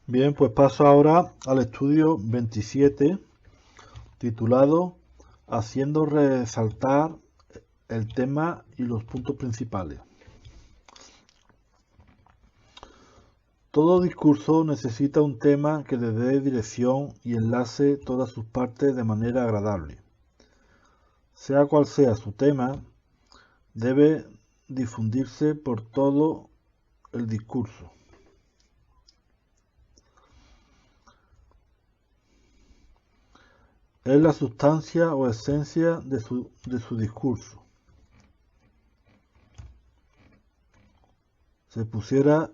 Bien, pues paso ahora al estudio 27, titulado Haciendo resaltar el tema y los puntos principales. Todo discurso necesita un tema que le dé dirección y enlace todas sus partes de manera agradable. Sea cual sea su tema, debe difundirse por todo el discurso. Es la sustancia o esencia de su discurso. Se pusiera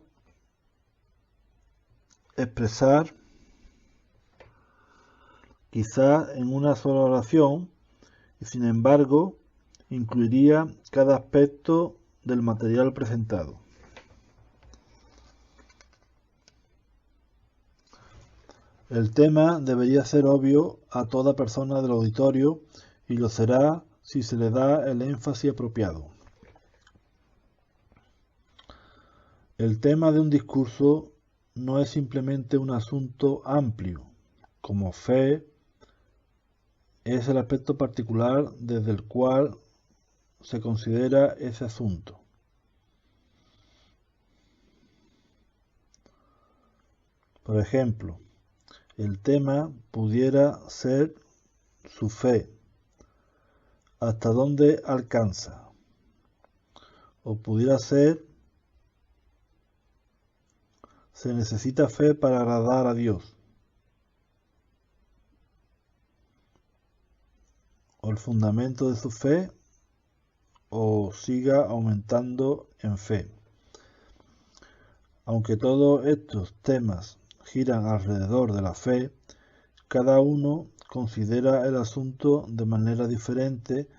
expresar quizá en una sola oración y sin embargo incluiría cada aspecto del material presentado. El tema debería ser obvio a toda persona del auditorio y lo será si se le da el énfasis apropiado. El tema de un discurso no es simplemente un asunto amplio, como fe, es el aspecto particular desde el cual se considera ese asunto. Por ejemplo, el tema pudiera ser su fe, hasta dónde alcanza, o pudiera ser se necesita fe para agradar a Dios, o el fundamento de su fe, o siga aumentando en fe. Aunque todos estos temas giran alrededor de la fe, cada uno considera el asunto de manera diferente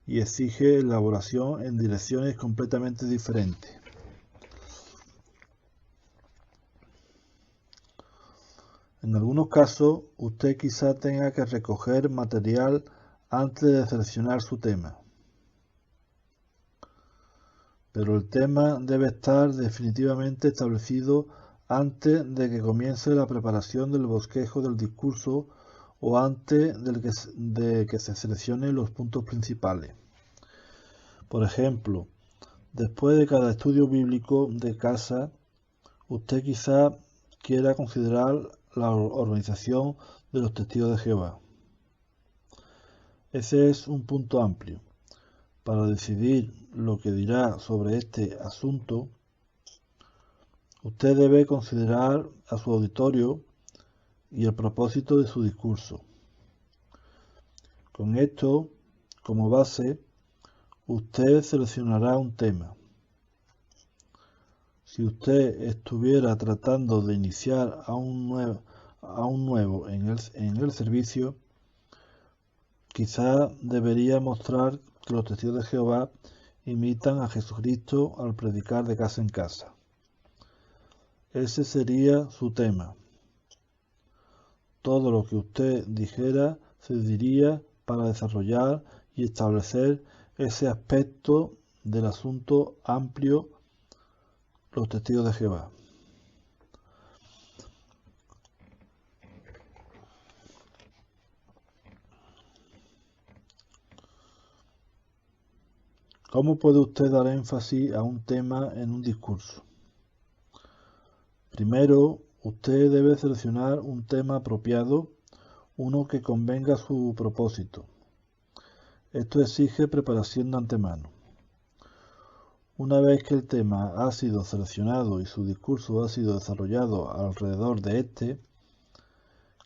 y exige elaboración en direcciones completamente diferentes. En algunos casos, usted quizá tenga que recoger material antes de seleccionar su tema, pero el tema debe estar definitivamente establecido antes de que comience la preparación del bosquejo del discurso o antes de que se seleccionen los puntos principales. Por ejemplo, después de cada estudio bíblico de casa, usted quizá quiera considerar la organización de los testigos de Jehová. Ese es un punto amplio. Para decidir lo que dirá sobre este asunto, usted debe considerar a su auditorio y el propósito de su discurso. Con esto como base, usted seleccionará un tema. Si usted estuviera tratando de iniciar a un nuevo en el servicio, quizá debería mostrar que los testigos de Jehová imitan a Jesucristo al predicar de casa en casa. Ese sería su tema. Todo lo que usted dijera se diría para desarrollar y establecer ese aspecto del asunto amplio, los testigos de Jehová. ¿Cómo puede usted dar énfasis a un tema en un discurso? Primero, usted debe seleccionar un tema apropiado, uno que convenga a su propósito. Esto exige preparación de antemano. Una vez que el tema ha sido seleccionado y su discurso ha sido desarrollado alrededor de este,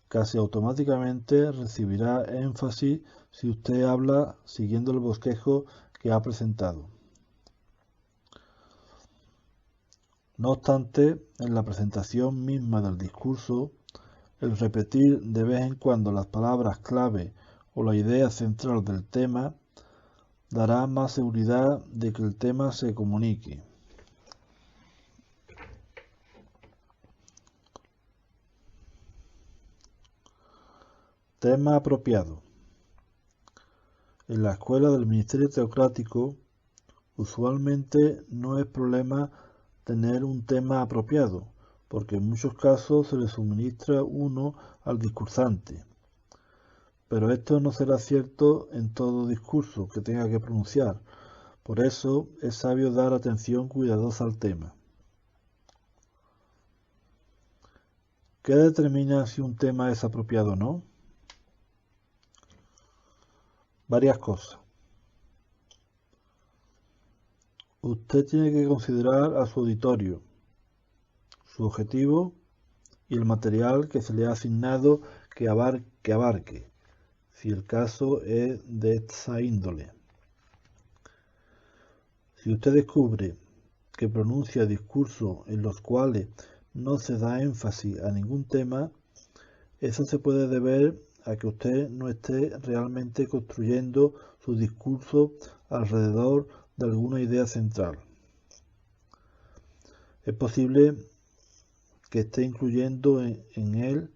casi automáticamente recibirá énfasis si usted habla siguiendo el bosquejo que ha presentado. No obstante, en la presentación misma del discurso, el repetir de vez en cuando las palabras clave o la idea central del tema dará más seguridad de que el tema se comunique. Tema apropiado. En la escuela del ministerio teocrático, usualmente no es problema tener un tema apropiado, porque en muchos casos se le suministra uno al discursante. Pero esto no será cierto en todo discurso que tenga que pronunciar. Por eso es sabio dar atención cuidadosa al tema. ¿Qué determina si un tema es apropiado o no? Varias cosas. Usted tiene que considerar a su auditorio, su objetivo y el material que se le ha asignado que abarque, si el caso es de esa índole. Si usted descubre que pronuncia discursos en los cuales no se da énfasis a ningún tema, eso se puede deber a que usted no esté realmente construyendo su discurso alrededor de alguna idea central. Es posible que esté incluyendo en él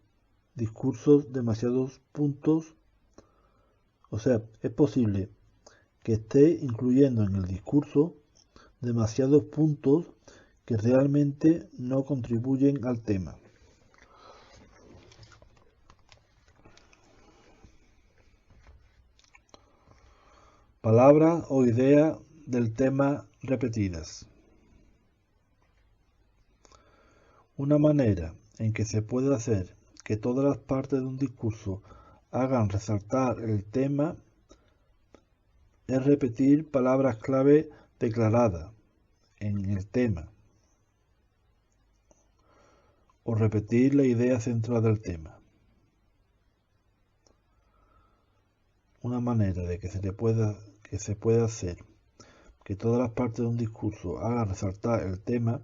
discursos demasiados puntos, o sea, es posible que esté incluyendo en el discurso demasiados puntos que realmente no contribuyen al tema. Palabras o ideas del tema repetidas. Una manera en que se puede hacer que todas las partes de un discurso hagan resaltar el tema es repetir palabras clave declaradas en el tema o repetir la idea central del tema. Una manera de que se pueda hacer que todas las partes de un discurso hagan resaltar el tema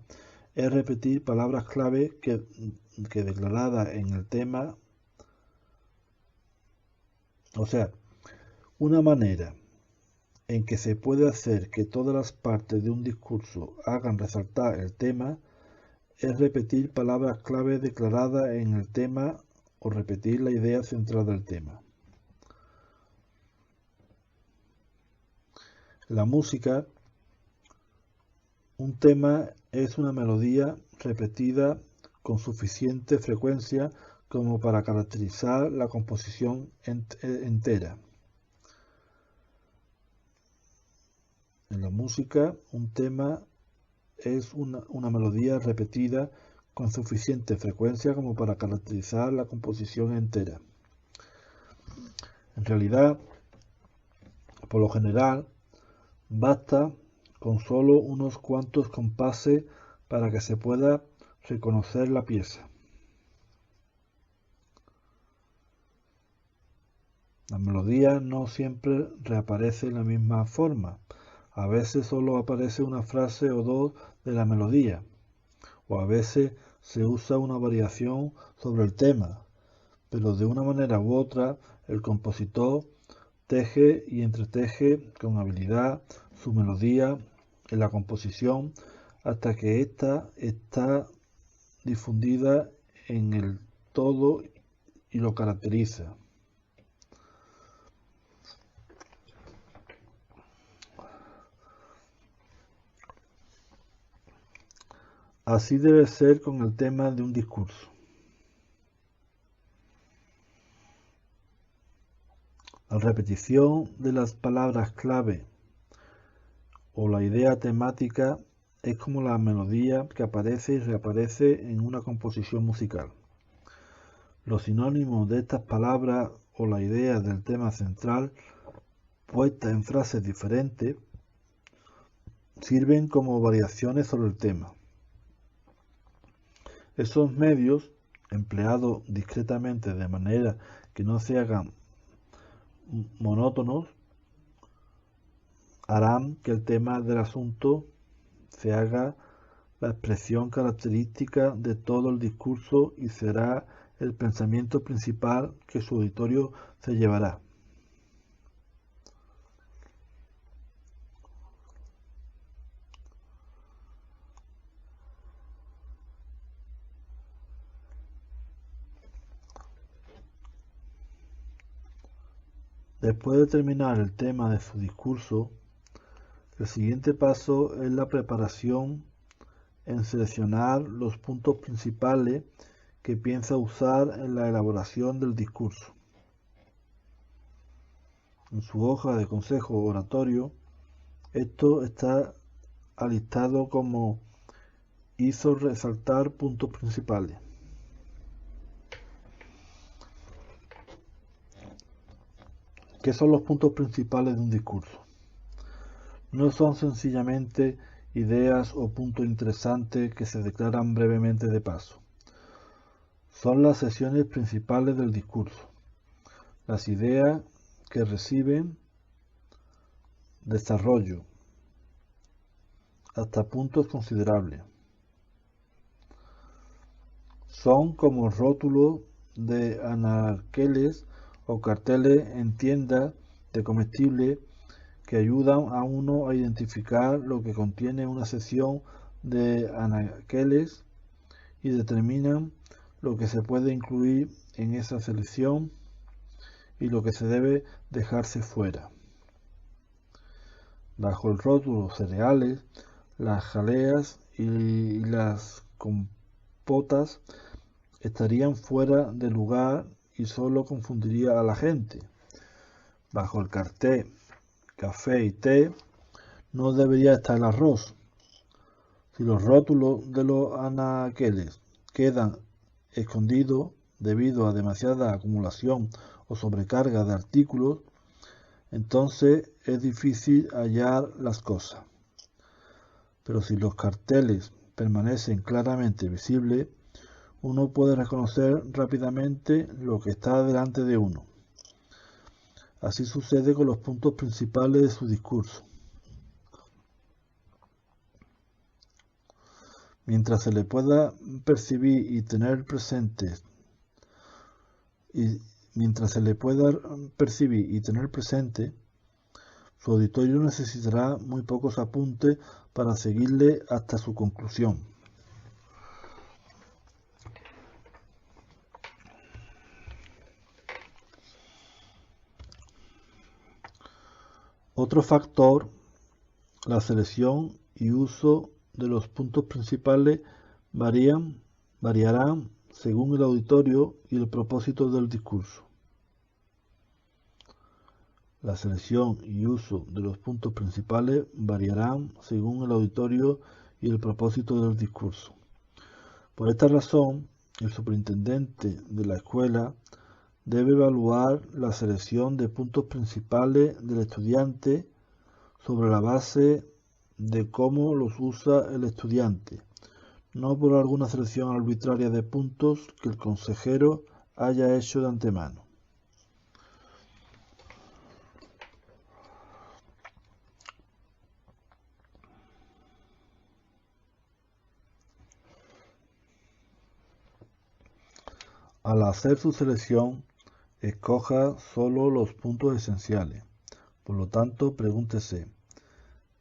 es repetir palabras clave que declaradas en el tema. O sea, una manera en que se puede hacer que todas las partes de un discurso hagan resaltar el tema es repetir palabras clave declaradas en el tema o repetir la idea central del tema. La música, un tema es una melodía repetida con suficiente frecuencia como para caracterizar la composición entera. En la música, un tema es una melodía repetida con suficiente frecuencia como para caracterizar la composición entera. En realidad, por lo general, basta con solo unos cuantos compases para que se pueda reconocer la pieza. La melodía no siempre reaparece en la misma forma. A veces solo aparece una frase o dos de la melodía, o a veces se usa una variación sobre el tema, pero de una manera u otra el compositor teje y entreteje con habilidad su melodía en la composición hasta que ésta está difundida en el todo y lo caracteriza. Así debe ser con el tema de un discurso. La repetición de las palabras clave o la idea temática es como la melodía que aparece y reaparece en una composición musical. Los sinónimos de estas palabras o la idea del tema central, puestas en frases diferentes, sirven como variaciones sobre el tema. Esos medios, empleados discretamente de manera que no se hagan monótonos, harán que el tema del asunto se haga la expresión característica de todo el discurso y será el pensamiento principal que su auditorio se llevará. Después de terminar el tema de su discurso, el siguiente paso es la preparación en seleccionar los puntos principales que piensa usar en la elaboración del discurso. En su hoja de consejo oratorio, esto está alistado como hizo resaltar puntos principales. ¿Qué son los puntos principales de un discurso? No son sencillamente ideas o puntos interesantes que se declaran brevemente de paso. Son las secciones principales del discurso, las ideas que reciben desarrollo hasta puntos considerables. Son como rótulos de anaqueles o carteles en tiendas de comestibles que ayudan a uno a identificar lo que contiene una sección de anaqueles y determinan lo que se puede incluir en esa selección y lo que se debe dejarse fuera. Bajo el rótulo cereales, las jaleas y las compotas estarían fuera de lugar y solo confundiría a la gente. Bajo el cartel café y té no debería estar el arroz. Si los rótulos de los anaqueles quedan escondidos debido a demasiada acumulación o sobrecarga de artículos, entonces es difícil hallar las cosas. Pero si los carteles permanecen claramente visibles, uno puede reconocer rápidamente lo que está delante de uno. Así sucede con los puntos principales de su discurso. Mientras se le pueda percibir y tener presente, su auditorio necesitará muy pocos apuntes para seguirle hasta su conclusión. Otro factor, la selección y uso de los puntos principales variarán según el auditorio y el propósito del discurso. La selección y uso de los puntos principales variarán según el auditorio y el propósito del discurso. Por esta razón, el superintendente de la escuela debe evaluar la selección de puntos principales del estudiante sobre la base de cómo los usa el estudiante, no por alguna selección arbitraria de puntos que el consejero haya hecho de antemano. Al hacer su selección, escoja solo los puntos esenciales. Por lo tanto, pregúntese,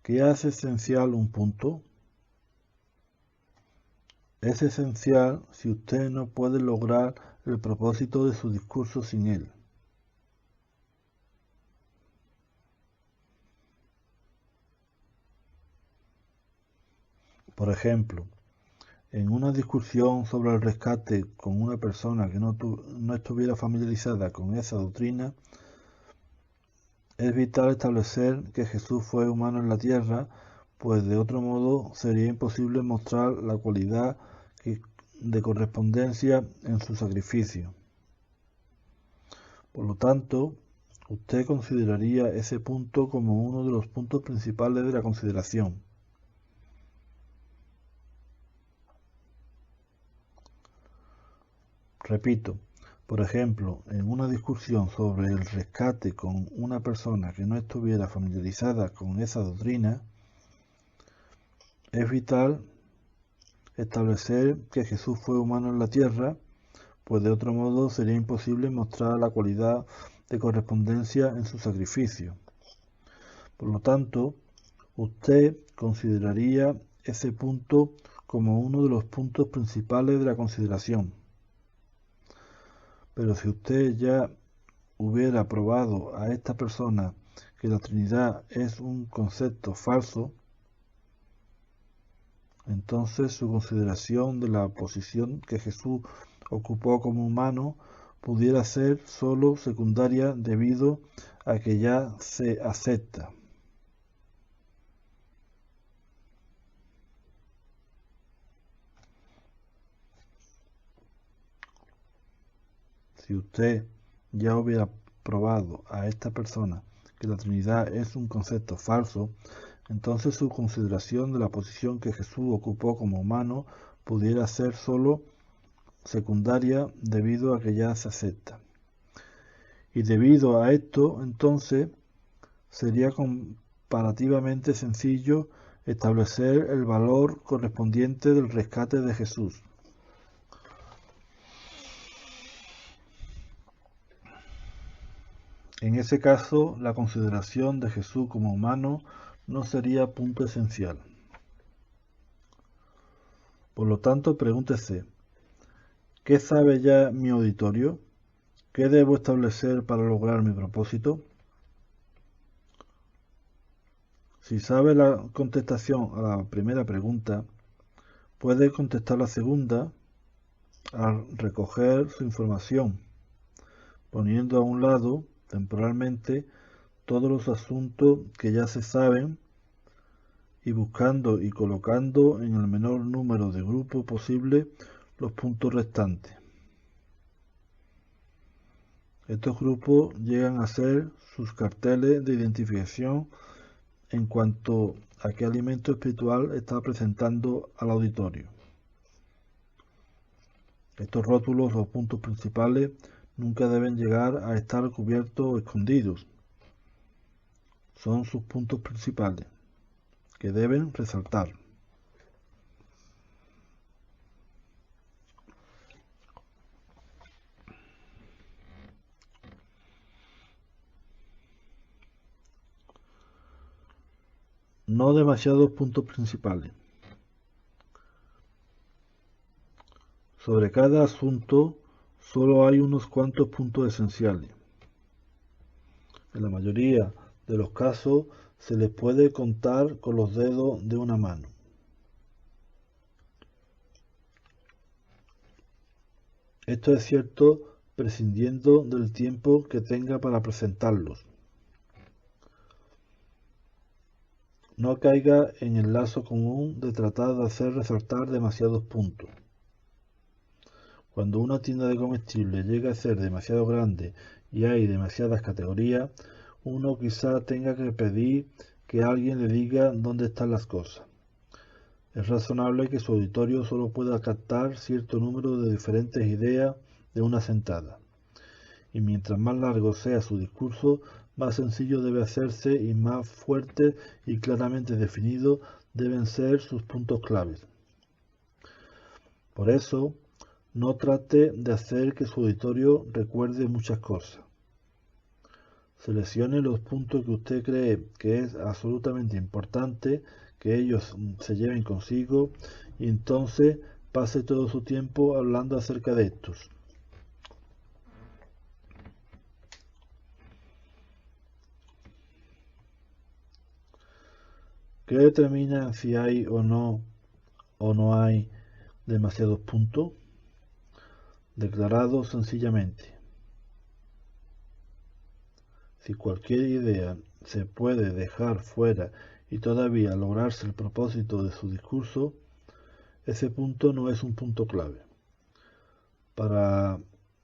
¿qué hace esencial un punto? Es esencial si usted no puede lograr el propósito de su discurso sin él. Por ejemplo, en una discusión sobre el rescate con una persona que no estuviera familiarizada con esa doctrina, es vital establecer que Jesús fue humano en la tierra, pues de otro modo sería imposible mostrar la cualidad de correspondencia en su sacrificio. Por lo tanto, usted consideraría ese punto como uno de los puntos principales de la consideración. Repito, por ejemplo, en una discusión sobre el rescate con una persona que no estuviera familiarizada con esa doctrina, es vital establecer que Jesús fue humano en la tierra, pues de otro modo sería imposible mostrar la cualidad de correspondencia en su sacrificio. Por lo tanto, usted consideraría ese punto como uno de los puntos principales de la consideración. Pero si usted ya hubiera probado a esta persona que la Trinidad es un concepto falso, entonces su consideración de la posición que Jesús ocupó como humano pudiera ser sólo secundaria debido a que ya se acepta. Si usted ya hubiera probado a esta persona que la Trinidad es un concepto falso, entonces su consideración de la posición que Jesús ocupó como humano pudiera ser sólo secundaria debido a que ya se acepta. Y debido a esto, entonces, sería comparativamente sencillo establecer el valor correspondiente del rescate de Jesús. En ese caso, la consideración de Jesús como humano no sería punto esencial. Por lo tanto, pregúntese, ¿qué sabe ya mi auditorio? ¿Qué debo establecer para lograr mi propósito? Si sabe la contestación a la primera pregunta, puede contestar la segunda al recoger su información, poniendo a un lado temporalmente todos los asuntos que ya se saben y buscando y colocando en el menor número de grupos posible los puntos restantes. Estos grupos llegan a ser sus carteles de identificación en cuanto a qué alimento espiritual está presentando al auditorio. Estos rótulos o puntos principales nunca deben llegar a estar cubiertos o escondidos. Son sus puntos principales, que deben resaltar. No demasiados puntos principales. Sobre cada asunto solo hay unos cuantos puntos esenciales. En la mayoría de los casos se les puede contar con los dedos de una mano. Esto es cierto prescindiendo del tiempo que tenga para presentarlos. No caiga en el lazo común de tratar de hacer resaltar demasiados puntos. Cuando una tienda de comestibles llega a ser demasiado grande y hay demasiadas categorías, uno quizá tenga que pedir que alguien le diga dónde están las cosas. Es razonable que su auditorio solo pueda captar cierto número de diferentes ideas de una sentada. Y mientras más largo sea su discurso, más sencillo debe hacerse y más fuerte y claramente definido deben ser sus puntos claves. Por eso, no trate de hacer que su auditorio recuerde muchas cosas. Seleccione los puntos que usted cree que es absolutamente importante que ellos se lleven consigo y entonces pase todo su tiempo hablando acerca de estos. ¿Qué determina si hay o no hay demasiados puntos? Declarado sencillamente. Si cualquier idea se puede dejar fuera y todavía lograrse el propósito de su discurso, ese punto no es un punto clave. Para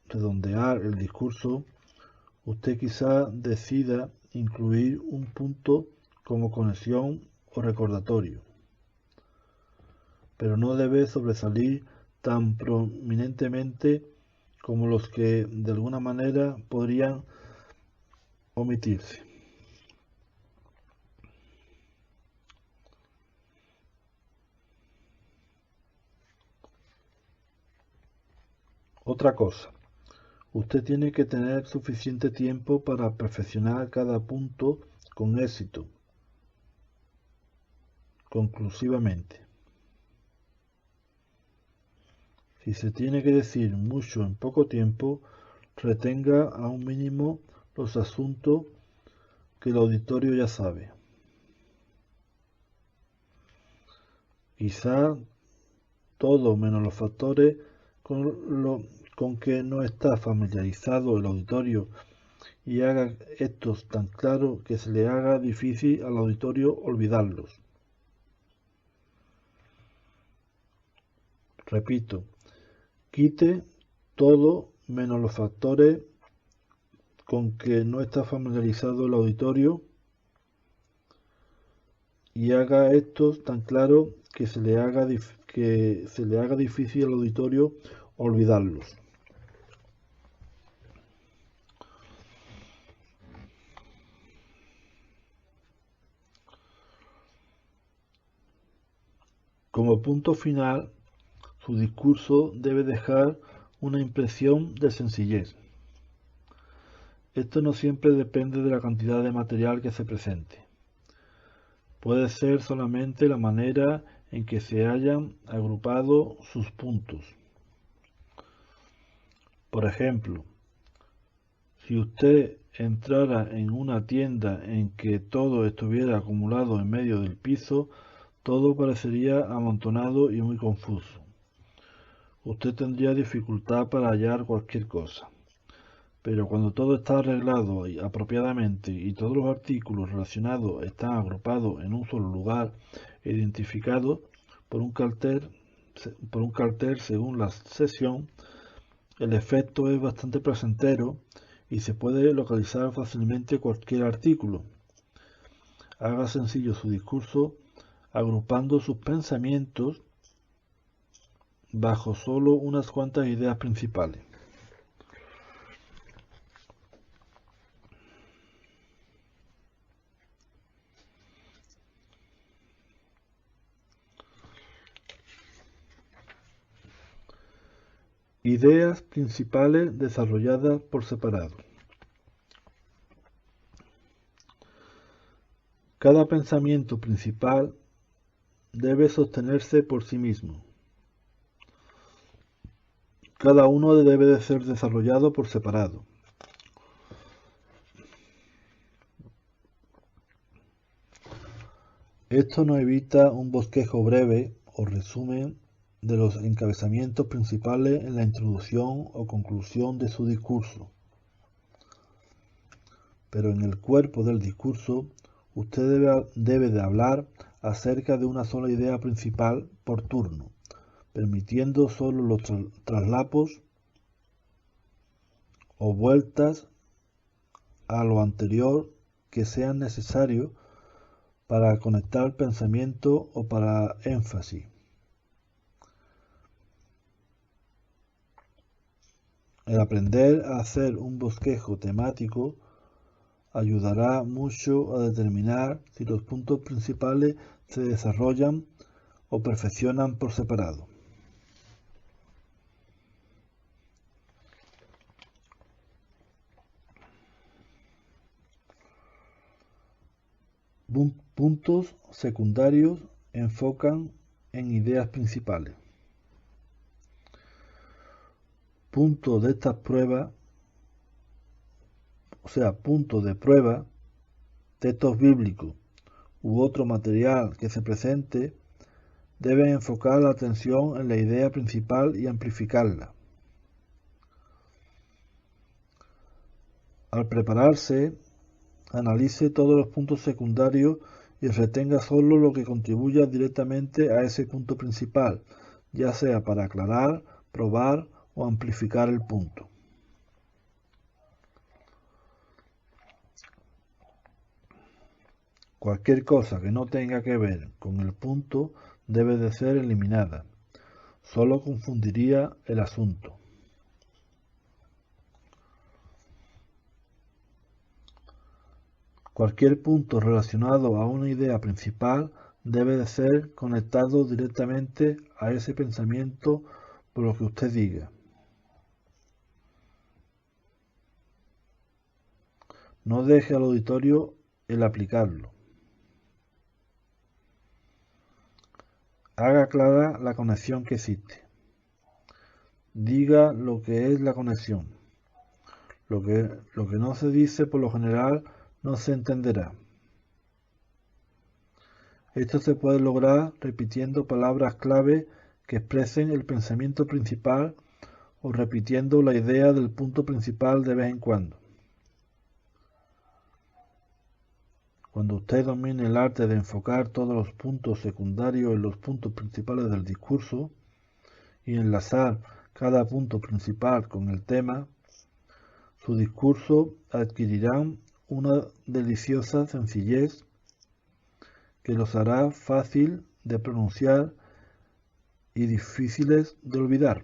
redondear el discurso, usted quizá decida incluir un punto como conexión o recordatorio, pero no debe sobresalir tan prominentemente como los que de alguna manera podrían omitirse. Otra cosa, usted tiene que tener suficiente tiempo para perfeccionar cada punto con éxito, conclusivamente. Si se tiene que decir mucho en poco tiempo, retenga a un mínimo los asuntos que el auditorio ya sabe. Quizá todo menos los factores con que no está familiarizado el auditorio y haga estos tan claros que se le haga difícil al auditorio olvidarlos. Repito, quite todo menos los factores con que no está familiarizado el auditorio y haga estos tan claros que se le haga difícil al auditorio olvidarlos. Como punto final, su discurso debe dejar una impresión de sencillez. Esto no siempre depende de la cantidad de material que se presente. Puede ser solamente la manera en que se hayan agrupado sus puntos. Por ejemplo, si usted entrara en una tienda en que todo estuviera acumulado en medio del piso, todo parecería amontonado y muy confuso. Usted tendría dificultad para hallar cualquier cosa. Pero cuando todo está arreglado apropiadamente y todos los artículos relacionados están agrupados en un solo lugar, identificados por un cartel según la sección, el efecto es bastante placentero y se puede localizar fácilmente cualquier artículo. Haga sencillo su discurso agrupando sus pensamientos bajo solo unas cuantas ideas principales. Ideas principales desarrolladas por separado. Cada pensamiento principal debe sostenerse por sí mismo. Cada uno debe de ser desarrollado por separado. Esto no evita un bosquejo breve o resumen de los encabezamientos principales en la introducción o conclusión de su discurso. Pero en el cuerpo del discurso, usted debe de hablar acerca de una sola idea principal por turno, permitiendo solo los traslapos o vueltas a lo anterior que sean necesarios para conectar pensamiento o para énfasis. El aprender a hacer un bosquejo temático ayudará mucho a determinar si los puntos principales se desarrollan o perfeccionan por separado. Puntos secundarios enfocan en ideas principales. Puntos de estas pruebas, puntos de prueba, textos bíblicos u otro material que se presente, deben enfocar la atención en la idea principal y amplificarla. Al prepararse, analice todos los puntos secundarios y retenga solo lo que contribuya directamente a ese punto principal, ya sea para aclarar, probar o amplificar el punto. Cualquier cosa que no tenga que ver con el punto debe de ser eliminada. Solo confundiría el asunto. Cualquier punto relacionado a una idea principal debe de ser conectado directamente a ese pensamiento por lo que usted diga. No deje al auditorio el aplicarlo. Haga clara la conexión que existe. Diga lo que es la conexión. Lo que no se dice por lo general no se entenderá. Esto se puede lograr repitiendo palabras clave que expresen el pensamiento principal o repitiendo la idea del punto principal de vez en cuando. Cuando usted domine el arte de enfocar todos los puntos secundarios en los puntos principales del discurso y enlazar cada punto principal con el tema, su discurso adquirirá una deliciosa sencillez que los hará fácil de pronunciar y difíciles de olvidar.